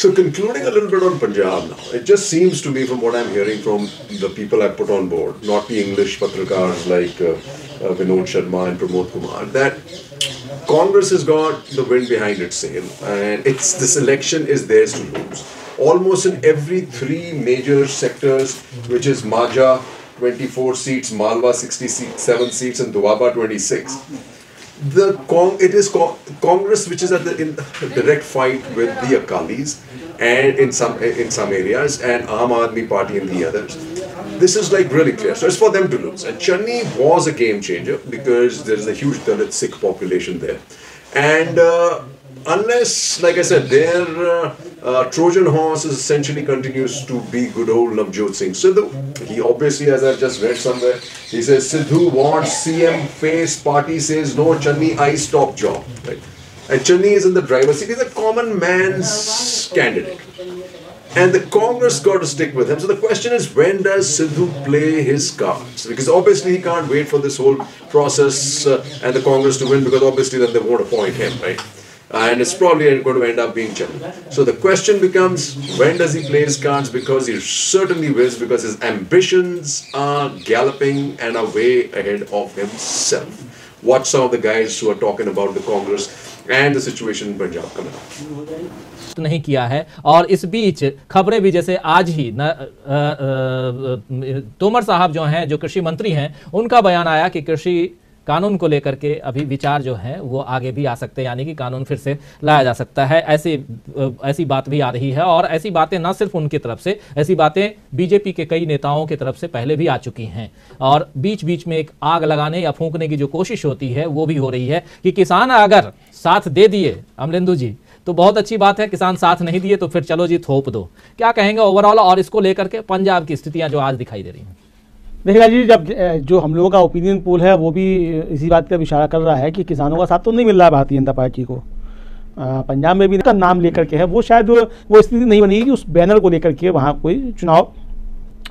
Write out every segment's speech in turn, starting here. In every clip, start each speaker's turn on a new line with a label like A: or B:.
A: So concluding a little bit on Punjab now, it just seems to me from what I'm hearing from the people I put on board, not the English patrikars like Vinod Sharma and Pramod Kumar, that Congress has got the wind behind its sail, and this election is theirs to lose. Almost in every three major sectors, which is Majha 24 seats, Malwa 67 seats, and Doaba 26. It is Congress which is at the in direct fight with the Akalis, and in some areas, and Aam Aadmi Party in the others. This is like really clear. So it's for them to lose. And Channi was a game changer because there is a huge Dalit Sikh population there. And unless, like I said, their Trojan horse essentially continues to be good old Navjot Singh Sidhu. He obviously, as I've just read somewhere, he says Sidhu wants CM face, party says no, Channi I stop job. Right? And Channi is in the driver's seat. He's a common man's candidate. And the Congress got to stick with him. So the question is, when does Sidhu play his cards? Because obviously he can't wait for this whole process and the Congress to win, because obviously then they won't appoint him, right? And it's probably going to end up being Channi. So the question becomes, when does he play his cards? Because he certainly will, because his ambitions are galloping and are way ahead of himself. Watch some of the guys who are talking about the Congress and the situation in Punjab coming up.
B: नहीं किया है। और इस बीच खबरें भी, जैसे आज ही तोमर साहब जो हैं, जो कृषि मंत्री हैं, उनका बयान आया कि कृषि कानून को लेकर के अभी विचार जो है वो आगे भी आ सकते हैं, यानी कि कानून फिर से लाया जा सकता है। ऐसी बात भी आ रही है, और ऐसी बातें न सिर्फ उनकी तरफ से, ऐसी बातें बीजेपी के कई नेताओं की तरफ से पहले भी आ चुकी हैं। और बीच बीच में एक आग लगाने या फूंकने की जो कोशिश होती है वो भी हो रही है कि किसान अगर साथ दे दिए अमलेंदु जी तो बहुत अच्छी बात है, किसान साथ नहीं दिए तो फिर चलो जी थोप दो। क्या कहेंगे ओवरऑल और इसको लेकर के पंजाब की स्थितियां जो आज दिखाई दे रही हैं?
C: देखिएगा जी, जब जो हम लोगों का ओपिनियन पोल है वो भी इसी बात का इशारा कर रहा है कि किसानों का साथ तो नहीं मिल रहा है भारतीय जनता पार्टी को। पंजाब में भी का नाम लेकर के है, वो शायद वो स्थिति नहीं बनेगी कि उस बैनर को लेकर के वहाँ कोई चुनाव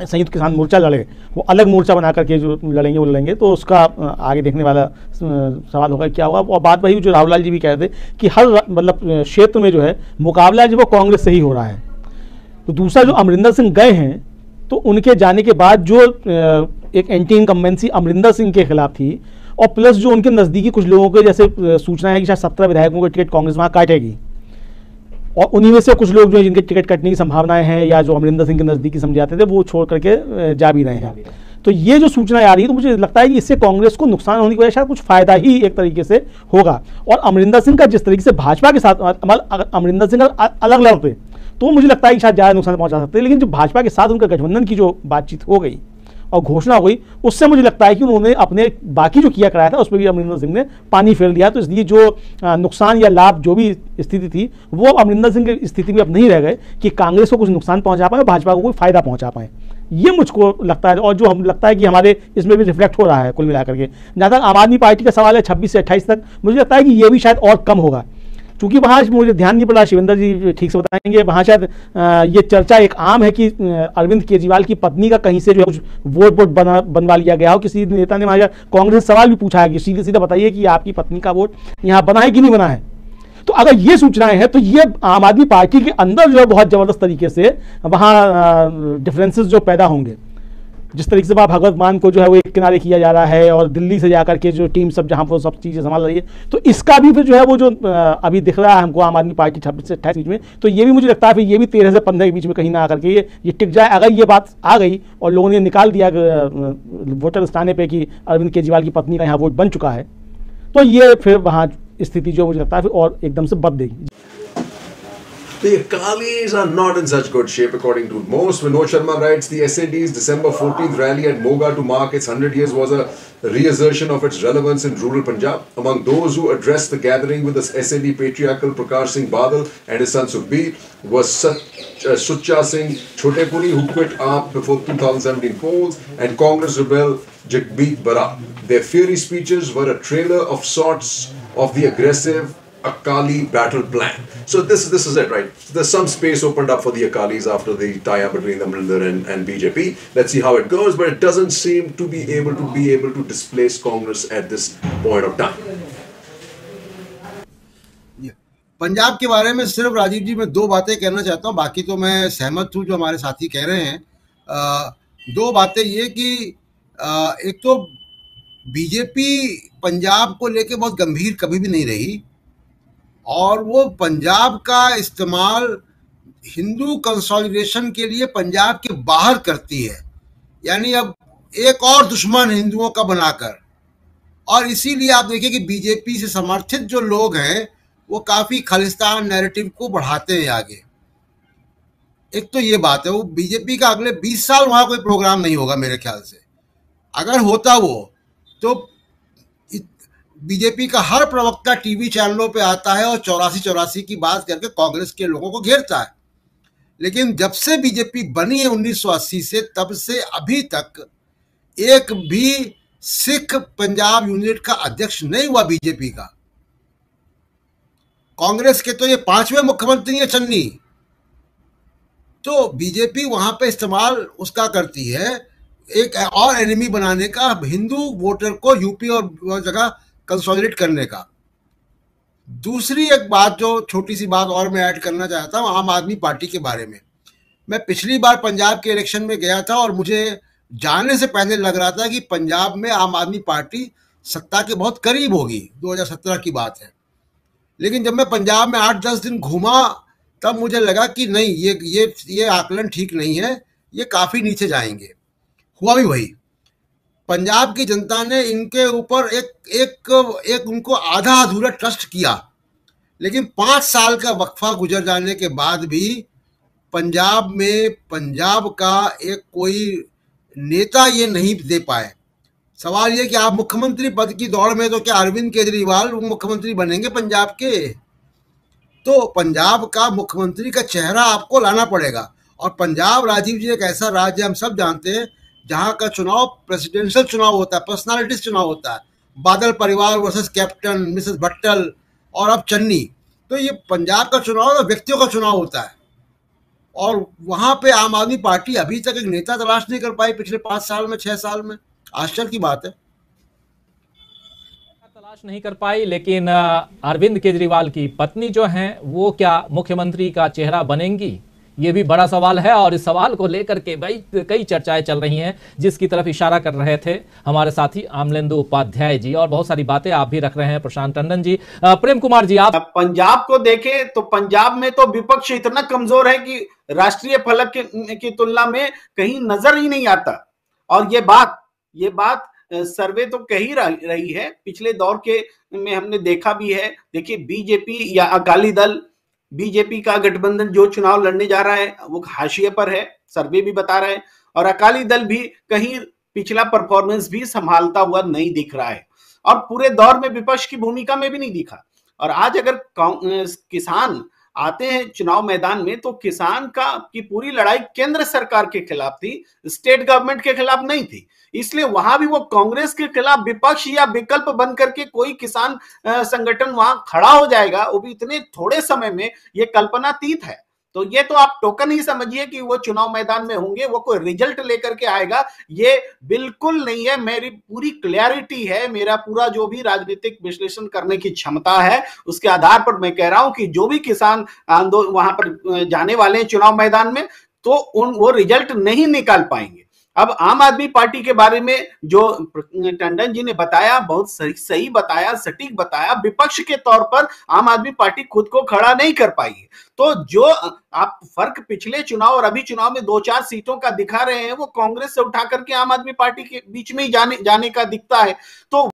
C: संयुक्त किसान मोर्चा लड़े, वो अलग मोर्चा बना करके जो लड़ेंगे वो लड़ेंगे, तो उसका आगे देखने वाला सवाल होगा क्या होगा। और बात वही जो राहुल लाल जी भी कह रहे थे कि हर मतलब क्षेत्र में जो है मुकाबला जो वो कांग्रेस से ही हो रहा है। तो दूसरा जो अमरिंदर सिंह गए हैं, तो उनके जाने के बाद जो एक एंटी इनकम्बेंसी अमरिंदर सिंह के खिलाफ थी, और प्लस जो उनके नज़दीकी कुछ लोगों के जैसे सूचना है कि शायद 17 विधायकों का टिकट कांग्रेस वहाँ काटेगी, और उन्हीं में से कुछ लोग जो जिनके टिकट कटने की संभावनाएं हैं या जो अमरिंदर सिंह के नज़दीकी समझे जाते थे वो छोड़ करके जा भी रहे हैं। तो ये जो सूचना आ रही है, तो मुझे लगता है कि इससे कांग्रेस को नुकसान होने की वजह शायद कुछ फायदा ही एक तरीके से होगा। और अमरिंदर सिंह का जिस तरीके से भाजपा के साथ अगर अमरिंदर सिंह अलग लड़ते तो मुझे लगता है कि शायद ज़्यादा नुकसान पहुंचा सकते हैं, लेकिन जब भाजपा के साथ उनका गठबंधन की जो बातचीत हो गई और घोषणा हो गई, उससे मुझे लगता है कि उन्होंने अपने बाकी जो किया कराया था उस पर भी अमरिंदर सिंह ने पानी फेर लिया। तो इसलिए जो नुकसान या लाभ जो भी स्थिति थी वो अमरिंदर सिंह की स्थिति में अब नहीं रह गए कि कांग्रेस को कुछ नुकसान पहुंचा पाए, भाजपा को कोई फायदा पहुंचा पाए। ये मुझको लगता है, और जो हम लगता है कि हमारे इसमें भी रिफ्लेक्ट हो रहा है कुल मिलाकर के। जहाँ तक आम आदमी पार्टी का सवाल है 26 से 28 तक, मुझे लगता है कि ये भी शायद और कम होगा, क्योंकि वहाँ मुझे ध्यान नहीं पड़ा, शिवेंद्र जी ठीक से बताएंगे, वहाँ शायद ये चर्चा एक आम है कि अरविंद केजरीवाल की पत्नी का कहीं से जो है कुछ वोट बनवा लिया गया हो। किसी नेता ने वहाँ कांग्रेस से सवाल भी पूछा है कि सीधे सीधे बताइए कि आपकी पत्नी का वोट यहाँ बना है कि नहीं बना है। तो अगर ये सूचनाएं हैं तो ये आम आदमी पार्टी के अंदर जो है बहुत ज़बरदस्त तरीके से वहाँ डिफरेंसेस जो पैदा होंगे। जिस तरीके से भगवत मान को जो है वो एक किनारे किया जा रहा है, और दिल्ली से जाकर के जो टीम सब जहाँ वो सब चीज़ें संभाल रही है, तो इसका भी फिर जो है वो जो अभी दिख रहा है हमको आम आदमी पार्टी 26 से 28 बीच में, तो ये भी मुझे लगता है फिर ये भी 13 से 15 के बीच में कहीं ना आकर के ये टिक जाए। अगर ये बात आ गई और लोगों ने निकाल दिया वोटर लिस्ट आने पर कि अरविंद केजरीवाल की पत्नी का यहाँ वोट बन चुका है, तो ये फिर वहाँ स्थिति जो मुझे लगता है फिर और एकदम से बदल देगी।
A: The Akalis are not in such good shape according to most. Vinod Sharma writes, the SND's December 14th rally at Moga to mark its 100 years was a reassertion of its relevance in rural Punjab. Among those who addressed the gathering with the SND patriarchal Prakash Singh Badal and his son Sukhbir was Sucha Singh Chotepuri, who quit AAP before 2017 polls, and Congress rebel Jagmeet Bharat. Their fiery speeches were a trailer of sorts of the aggressive Akali battle plan. So this is it, right? There's some space opened up for the Akalis after the tie-up between Amrinder and BJP. Let's see how it goes, but it doesn't seem to be able to displace Congress at this point of time.
D: Punjab के बारे में सिर्फ राजीव जी मैं दो बातें कहना चाहता हूँ, बाकी तो मैं सहमत हूँ जो हमारे साथी कह रहे हैं। दो बातें ये कि एक तो बीजेपी पंजाब को लेके बहुत गंभीर कभी भी नहीं रही, और वो पंजाब का इस्तेमाल हिंदू कंसोलिडेशन के लिए पंजाब के बाहर करती है, यानी अब एक और दुश्मन हिंदुओं का बनाकर। और इसीलिए आप देखिए कि बीजेपी से समर्थित जो लोग हैं वो काफी खालिस्तान नैरेटिव को बढ़ाते हैं आगे। एक तो ये बात है, वो बीजेपी का अगले 20 साल वहां कोई प्रोग्राम नहीं होगा मेरे ख्याल से। अगर होता वो तो बीजेपी का हर प्रवक्ता टीवी चैनलों पे आता है और 84 की बात करके कांग्रेस के लोगों को घेरता है। लेकिन जब से बीजेपी बनी है 1980 से, तब से अभी तक एक भी सिख पंजाब यूनिट का अध्यक्ष नहीं हुआ बीजेपी का। कांग्रेस के तो ये 5वें मुख्यमंत्री है चन्नी। तो बीजेपी वहां पे इस्तेमाल उसका करती है एक और एनिमी बनाने का, हिंदू वोटर को यूपी और जगह कंसोलिडेट करने का। दूसरी एक बात, जो छोटी सी बात और मैं ऐड करना चाहता हूँ आम आदमी पार्टी के बारे में। मैं पिछली बार पंजाब के इलेक्शन में गया था और मुझे जाने से पहले लग रहा था कि पंजाब में आम आदमी पार्टी सत्ता के बहुत करीब होगी, 2017 की बात है। लेकिन जब मैं पंजाब में 8-10 दिन घूमा तब मुझे लगा कि नहीं, ये आकलन ठीक नहीं है, ये काफ़ी नीचे जाएंगे। हुआ भी वही। पंजाब की जनता ने इनके ऊपर एक उनको आधा अधूरा ट्रस्ट किया, लेकिन 5 साल का वक्फा गुजर जाने के बाद भी पंजाब में पंजाब का एक कोई नेता ये नहीं दे पाए। सवाल ये कि आप मुख्यमंत्री पद की दौड़ में, तो क्या अरविंद केजरीवाल मुख्यमंत्री बनेंगे पंजाब के? तो पंजाब का मुख्यमंत्री का चेहरा आपको लाना पड़ेगा। और पंजाब, राजीव जी, एक ऐसा राज्य हम सब जानते हैं जहां का चुनाव प्रेसिडेंशियल चुनाव होता है, पर्सनालिटीज चुनाव होता है। बादल परिवार वर्सेस कैप्टन, मिसेस भट्टल और अब चन्नी। तो ये पंजाब का चुनाव व्यक्तियों का चुनाव होता है, और वहां पे आम आदमी पार्टी अभी तक एक नेता तलाश नहीं कर पाई पिछले 5 साल में, 6 साल में। आश्चर्य की बात है,
B: तलाश नहीं कर पाई। लेकिन अरविंद केजरीवाल की पत्नी जो हैं वो क्या मुख्यमंत्री का चेहरा बनेंगी, ये भी बड़ा सवाल है। और इस सवाल को लेकर के भाई कई चर्चाएं चल रही हैं, जिसकी तरफ इशारा कर रहे थे हमारे साथी अमलेंदु उपाध्याय जी, और बहुत सारी बातें आप भी रख रहे हैं प्रशांत टंडन जी। प्रेम कुमार जी, आप
E: पंजाब को देखें तो पंजाब में तो विपक्ष इतना कमजोर है कि राष्ट्रीय फलक की तुलना में कहीं नजर ही नहीं आता। और ये बात सर्वे तो कह ही रही है, पिछले दौर के में हमने देखा भी है। देखिए, बीजेपी या अकाली दल, बीजेपी का गठबंधन जो चुनाव लड़ने जा रहा है वो हाशिए पर है, सर्वे भी बता रहे हैं। और अकाली दल भी कहीं पिछला परफॉर्मेंस भी संभालता हुआ नहीं दिख रहा है, और पूरे दौर में विपक्ष की भूमिका में भी नहीं दिखा। और आज अगर किसान आते हैं चुनाव मैदान में, तो किसान की पूरी लड़ाई केंद्र सरकार के खिलाफ थी, स्टेट गवर्नमेंट के खिलाफ नहीं थी। इसलिए वहां भी वो कांग्रेस के खिलाफ विपक्ष या विकल्प बन करके कोई किसान संगठन वहां खड़ा हो जाएगा, वो भी इतने थोड़े समय में, ये कल्पनातीत है। तो ये तो आप टोकन ही समझिए कि वो चुनाव मैदान में होंगे, वो कोई रिजल्ट लेकर के आएगा, ये बिल्कुल नहीं है। मेरी पूरी क्लैरिटी है, मेरा पूरा जो भी राजनीतिक विश्लेषण करने की क्षमता है, उसके आधार पर मैं कह रहा हूं कि जो भी किसान आंदोलन वहां पर जाने वाले हैं चुनाव मैदान में, तो वो रिजल्ट नहीं निकाल पाएंगे। अब आम आदमी पार्टी के बारे में जो टंडन जी ने बताया, बहुत सही बताया, सटीक बताया। विपक्ष के तौर पर आम आदमी पार्टी खुद को खड़ा नहीं कर पाई है। तो जो आप फर्क पिछले चुनाव और अभी चुनाव में 2-4 सीटों का दिखा रहे हैं, वो कांग्रेस से उठा करके आम आदमी पार्टी के बीच में ही जाने का दिखता है। तो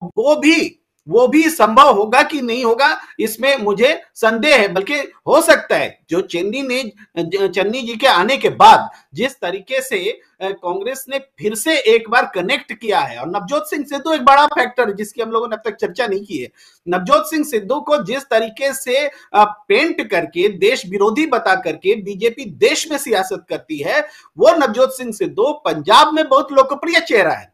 E: वो भी संभव होगा कि नहीं होगा, इसमें मुझे संदेह है। बल्कि हो सकता है जो चन्नी जी के आने के बाद जिस तरीके से कांग्रेस ने फिर से एक बार कनेक्ट किया है, और नवजोत सिंह सिद्धू एक बड़ा फैक्टर जिसकी हम लोगों ने अब तक चर्चा नहीं की है। नवजोत सिंह सिद्धू को जिस तरीके से पेंट करके, देश विरोधी बता करके बीजेपी देश में सियासत करती है, वो नवजोत सिंह सिद्धू पंजाब में बहुत लोकप्रिय चेहरा है।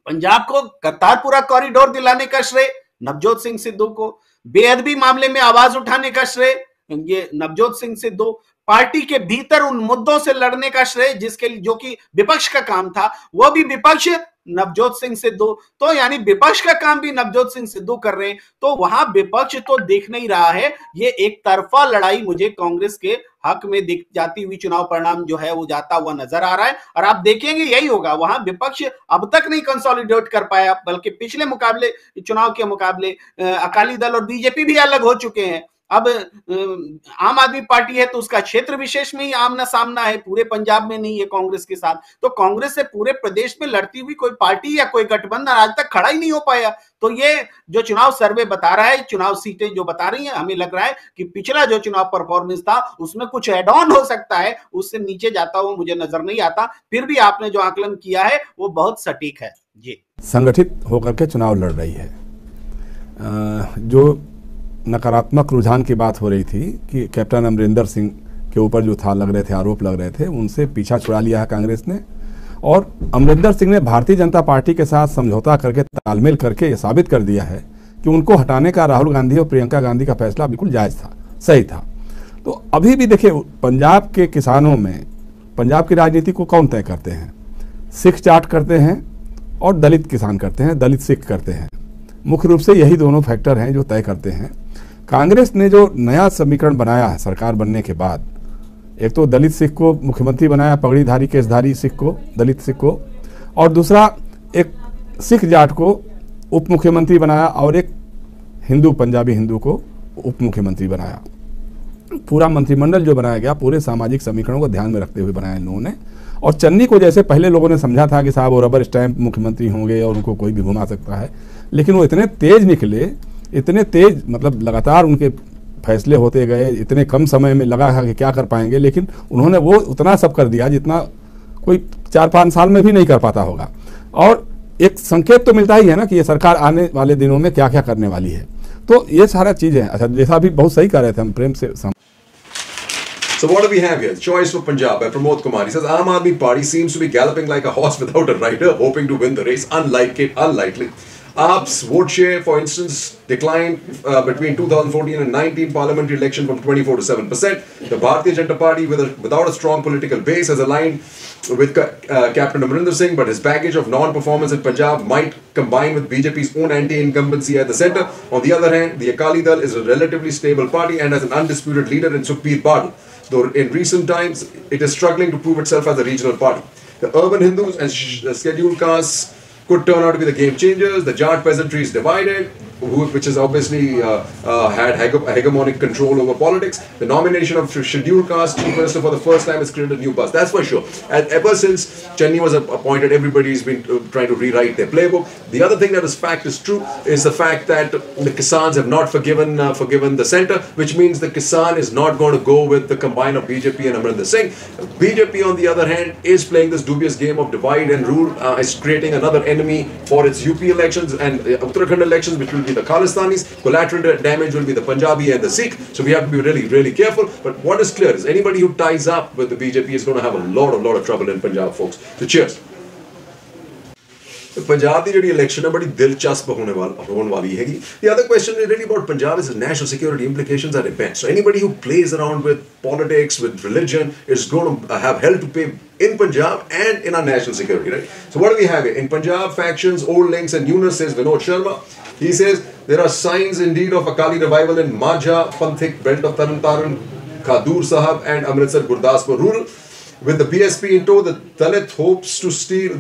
E: पंजाब को करतारपुरा कॉरिडोर दिलाने का श्रेय नवजोत सिंह सिद्धू को, बेअदबी मामले में आवाज उठाने का श्रेय ये नवजोत सिंह सिद्धू, पार्टी के भीतर उन मुद्दों से लड़ने का श्रेय जो कि विपक्ष का काम था, वो भी विपक्ष नवजोत सिंह सिद्धू, तो यानी विपक्ष का काम भी नवजोत सिंह सिद्धू कर रहे हैं। तो वहां विपक्ष तो देख नहीं रहा है, ये एक तरफा लड़ाई मुझे कांग्रेस के हक में दिख जाती हुई चुनाव परिणाम जो है वो जाता हुआ नजर आ रहा है। और आप देखेंगे यही होगा, वहां विपक्ष अब तक नहीं कंसोलिडेट कर पाया, बल्कि पिछले मुकाबले, चुनाव के मुकाबले अकाली दल और बीजेपी भी अलग हो चुके हैं। अब आम आदमी पार्टी है तो उसका क्षेत्र विशेष में ही आमना सामना है, पूरे पंजाब में नहीं है कांग्रेस के साथ। तो कांग्रेस से पूरे प्रदेश में लड़ती हुई कोई पार्टी या कोई गठबंधन आज तक खड़ा ही नहीं हो पाया। तो ये जो चुनाव सर्वे बता रहा है, चुनाव सीटें जो बता रही हैं, हमें लग रहा है कि पिछला जो चुनाव परफॉर्मेंस था उसमें कुछ एड ऑन हो सकता है, उससे नीचे जाता हुआ मुझे नजर नहीं आता। फिर भी आपने जो आकलन किया है वो बहुत सटीक है जी।
F: संगठित होकर के चुनाव लड़ रही है। जो नकारात्मक रुझान की बात हो रही थी कि कैप्टन अमरिंदर सिंह के ऊपर जो था लग रहे थे, आरोप लग रहे थे, उनसे पीछा छुड़ा लिया है कांग्रेस ने। और अमरिंदर सिंह ने भारतीय जनता पार्टी के साथ समझौता करके, तालमेल करके ये साबित कर दिया है कि उनको हटाने का राहुल गांधी और प्रियंका गांधी का फैसला बिल्कुल जायज़ था, सही था। तो अभी भी देखिए, पंजाब के किसानों में पंजाब की राजनीति को कौन तय करते हैं? सिख जाट करते हैं और दलित किसान करते हैं, दलित सिख करते हैं। मुख्य रूप से यही दोनों फैक्टर हैं जो तय करते हैं। कांग्रेस ने जो नया समीकरण बनाया है सरकार बनने के बाद, एक तो दलित सिख को मुख्यमंत्री बनाया, पगड़ीधारी केसधारी सिख को, दलित सिख को, और दूसरा एक सिख जाट को उप मुख्यमंत्री बनाया और एक हिंदू, पंजाबी हिंदू को उप मुख्यमंत्री बनाया। पूरा मंत्रिमंडल जो बनाया गया पूरे सामाजिक समीकरणों को ध्यान में रखते हुए बनाया इन लोगों ने। और चन्नी को जैसे पहले लोगों ने समझा था कि साहब वो रबर स्टैंप मुख्यमंत्री होंगे और उनको कोई भी घुमा सकता है, लेकिन वो इतने तेज निकले, इतने तेज, मतलब लगातार उनके फैसले होते गए, इतने कम समय में लगा कि क्या कर पाएंगे, लेकिन उन्होंने वो उतना सब कर दिया जितना कोई 4-5 साल में भी नहीं कर पाता होगा। और एक संकेत तो मिलता ही है ना कि ये सरकार आने वाले दिनों में क्या क्या करने वाली है। तो ये सारा चीज़ें, अच्छा जैसा भी बहुत सही कर रहे थे हम प्रेम से।
A: So what do we have here? Choice for Punjab by Pramod Kumar. He says, Aam Aadmi Party seems to be galloping like a horse without a rider, hoping to win the race. Unlikely. AAP's vote share, for instance, declined between 2014 and 19 parliamentary election from 24 to 7%. The Bharatiya Janata Party, without a strong political base, has aligned with Captain Amarinder Singh, but his baggage of non-performance in Punjab might combine with BJP's own anti-incumbency at the centre. On the other hand, the Akali Dal is a relatively stable party and has an undisputed leader in Sukhbir Badal, though in recent times it is struggling to prove itself as a regional party. The urban Hindus and scheduled castes could turn out to be the game changers. The Jat peasantry is divided, which has obviously had hegemonic control over politics. The nomination of scheduled caste chief minister for the first time has created a new buzz. That's for sure. And ever since Chenni was appointed, everybody's been trying to rewrite their playbook. The other thing that is fact is true is the fact that the Kisans have not forgiven the centre, which means the Kisan is not going to go with the combine of BJP and Amarinder Singh. BJP, on the other hand, is playing this dubious game of divide and rule. Is creating another enemy for its UP elections and Uttarakhand elections, which will be the Khalistanis. Collateral damage will be the Punjabi and the Sikh. So we have to be really, really careful. But what is clear is anybody who ties up with the BJP is going to have a lot of trouble in Punjab, folks. So cheers. Punjab की ਜਿਹੜੀ election है बड़ी दिलचस्प होने वाली है। The other question really about Punjab is the national security implications are immense. So anybody who plays around with politics, with religion, is going to have hell to pay in Punjab and in our national security, right? So what do we have here? In Punjab, factions, old links and newness, says Vinod Sharma. He says there are signs indeed of Akali revival in Majha, Panthik, belt of Taran Taran, Khadur Sahab and Amritsar Gurdaspur rural. With the BSP in tow, the Dal hopes to steal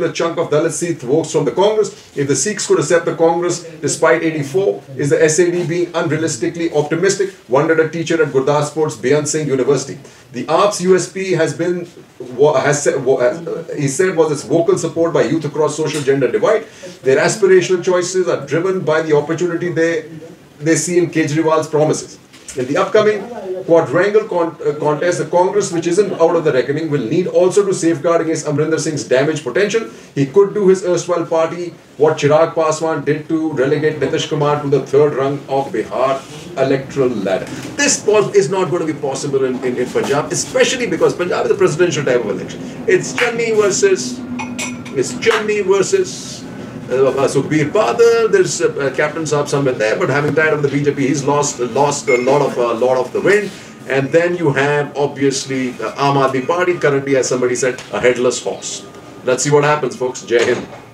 A: a chunk of Dalit Sikh votes from the Congress. If the Sikhs could accept the Congress despite 84, is the SAD being unrealistically optimistic? Wondered a teacher at Gurdaspur's Beyond Singh University. The AAP's USP he said was its vocal support by youth across social gender divide. Their aspirational choices are driven by the opportunity they see in Kejriwal's promises. In the upcoming quadrangle contest, the Congress, which isn't out of the reckoning, will need also to safeguard against Amarinder Singh's damage potential. He could do his erstwhile party what Chirag Paswan did to relegate Nitish Kumar to the third rung of Bihar electoral ladder. This is not going to be possible in Punjab, especially because Punjab is a presidential type of election. It's Chenni versus Sukhbir Badal. There's Captain Saab somewhere there, but having tired of the BJP, he's lost a lot of the wind. And then you have obviously Aam Aadmi Party currently, as somebody said, a headless horse. Let's see what happens, folks. Jai Hind.